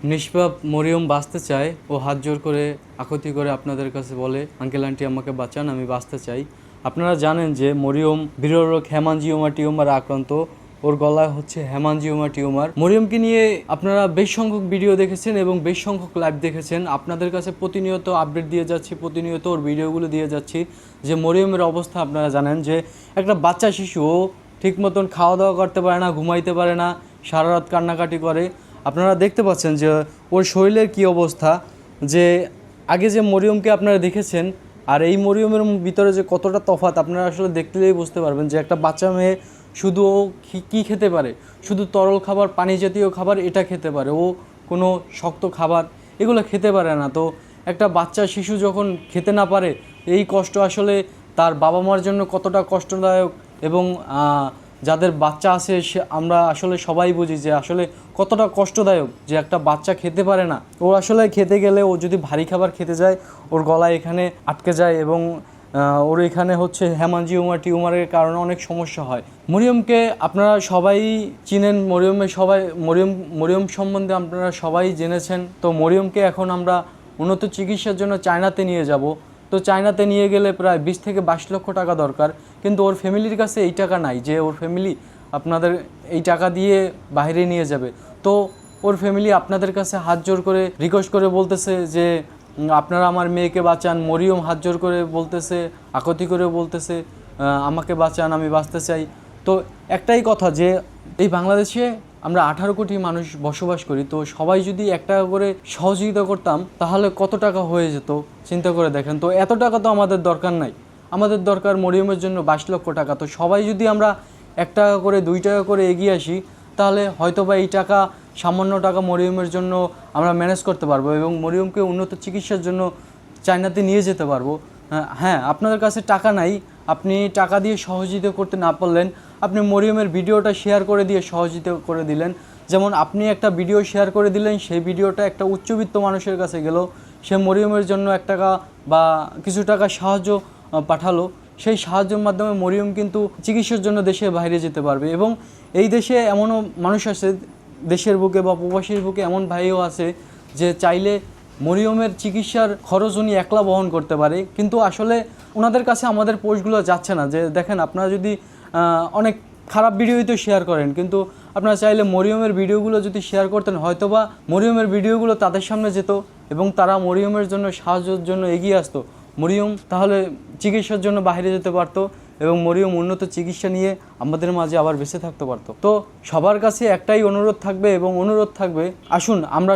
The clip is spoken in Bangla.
নিষ্পাপ মরিয়ম বাঁচতে চায়, ও হাত জোর করে আকুতি করে আপনাদের কাছে বলে, আঙ্কেল আন্টি আমাকে বাঁচান, আমি বাঁচতে চাই। আপনারা জানেন যে মরিয়ম বিরল রোগ হেমানজিওমা টিউমারে আক্রান্ত। ওর গলায় হচ্ছে হেমানজিওমা টিউমার। মরিয়মকে নিয়ে আপনারা বেশ সংখ্যক ভিডিও দেখেছেন এবং বেশ সংখ্যক লাইভ দেখেছেন। আপনাদের কাছে প্রতিনিয়ত আপডেট দিয়ে যাচ্ছি, প্রতিনিয়ত ওর ভিডিওগুলো দিয়ে যাচ্ছি যে মরিয়মের অবস্থা আপনারা জানেন যে একটা বাচ্চা শিশু, ও ঠিক মতন খাওয়া দাওয়া করতে পারে না, ঘুমাইতে পারে না, সারা রাত কান্নাকাটি করে। আপনারা দেখতে পাচ্ছেন যে ওর শরীরের কী অবস্থা, যে আগে যে মরিয়মকে আপনারা দেখেছেন আর এই মরিয়মের ভিতরে যে কতটা তফাৎ আপনারা আসলে দেখলেই বুঝতে পারবেন। যে একটা বাচ্চা মেয়ে শুধু ও কী খেতে পারে, শুধু তরল খাবার, পানি জাতীয় খাবার এটা খেতে পারে, ও কোনো শক্ত খাবার এগুলো খেতে পারে না। তো একটা বাচ্চা শিশু যখন খেতে না পারে, এই কষ্ট আসলে তার বাবা মার জন্য কতটা কষ্টদায়ক, এবং যাদের বাচ্চা আছে আমরা আসলে সবাই বুঝি যে আসলে কতটা কষ্টদায়ক যে একটা বাচ্চা খেতে পারে না। ও আসলে খেতে গেলে, ও যদি ভারী খাবার খেতে যায়, ওর গলায় এখানে আটকে যায় এবং ওর এখানে হচ্ছে হেমানজিওমা টিউমারের কারণে অনেক সমস্যা হয়। মরিয়মকে আপনারা সবাই চিনেন, মরিয়ম সম্বন্ধে আপনারা সবাই জেনেছেন। তো মরিয়মকে এখন আমরা উন্নত চিকিৎসার জন্য চায়নাতে নিয়ে যাব। তো চায়নাতে নিয়ে গেলে প্রায় 20 থেকে 22 লক্ষ টাকা দরকার, কিন্তু ওর ফ্যামিলির কাছে এই টাকা নাই যে ওর ফ্যামিলি আপনাদের এই টাকা দিয়ে বাইরে নিয়ে যাবে। তো ওর ফ্যামিলি আপনাদের কাছে হাত জোর করে রিকোয়েস্ট করে বলতেছে যে আপনারা আমার মেয়েকে বাঁচান। মরিয়ম হাত জোর করে বলতেছে, আকুতি করে বলতেছে, আমাকে বাঁচান, আমি বাঁচতে চাই। তো একটাই কথা যে এই বাংলাদেশে আমরা 18 কোটি মানুষ বসবাস করি। তো সবাই যদি 1 টাকা করে সহযোগিতা করতাম তাহলে কত টাকা হয়ে যেত চিন্তা করে দেখেন। তো এত টাকা তো আমাদের দরকার নাই, আমাদের দরকার মরিয়মের জন্য 22 লক্ষ টাকা। তো সবাই যদি আমরা 1 টাকা করে 2 টাকা করে এগিয়ে আসি, তাহলে হয়তোবা এই টাকা, সামান্য টাকা মরিয়মের জন্য আমরা ম্যানেজ করতে পারবো এবং মরিয়মকে উন্নত চিকিৎসার জন্য চায়নাতে নিয়ে যেতে পারবো। হ্যাঁ, আপনাদের কাছে টাকা নাই, আপনি টাকা দিয়ে সহযোগিতা করতে না পারলেন, আপনি মরিয়মের ভিডিওটা শেয়ার করে দিয়ে সহযোগিতা করে দিলেন। যেমন আপনি একটা ভিডিও শেয়ার করে দিলেন, সেই ভিডিওটা একটা উচ্চবিত্ত মানুষের কাছে গেল, সে মরিয়মের জন্য 1 টাকা বা কিছু টাকা সাহায্য পাঠালো। সেই সাহায্যের মাধ্যমে মরিয়ম কিন্তু চিকিৎসার জন্য দেশের বাইরে যেতে পারবে। এবং এই দেশে এমনও মানুষ আছে, দেশের বুকে বা প্রবাসীর বুকে এমন ভাইও আছে যে চাইলে মরিয়মের চিকিৎসার খরচ উনি একলা বহন করতে পারে, কিন্তু আসলে ওনাদের কাছে আমাদের পোস্টগুলো যাচ্ছে না। যে দেখেন, আপনারা যদি অনেক খারাপ ভিডিওই তো শেয়ার করেন, কিন্তু আপনারা চাইলে মরিয়মের ভিডিওগুলো যদি শেয়ার করতেন, হয়তোবা মরিয়মের ভিডিওগুলো তাদের সামনে যেত এবং তারা মরিয়মের জন্য সাহায্যের জন্য এগিয়ে আসতো। মরিয়ম তাহলে চিকিৎসার জন্য বাইরে যেতে পারতো এবং মরিয়ম উন্নত চিকিৎসা নিয়ে আমাদের মাঝে আবার বেঁচে থাকতে পারতো। তো সবার কাছে একটাই অনুরোধ থাকবে এবং অনুরোধ থাকবে, আসুন আমরা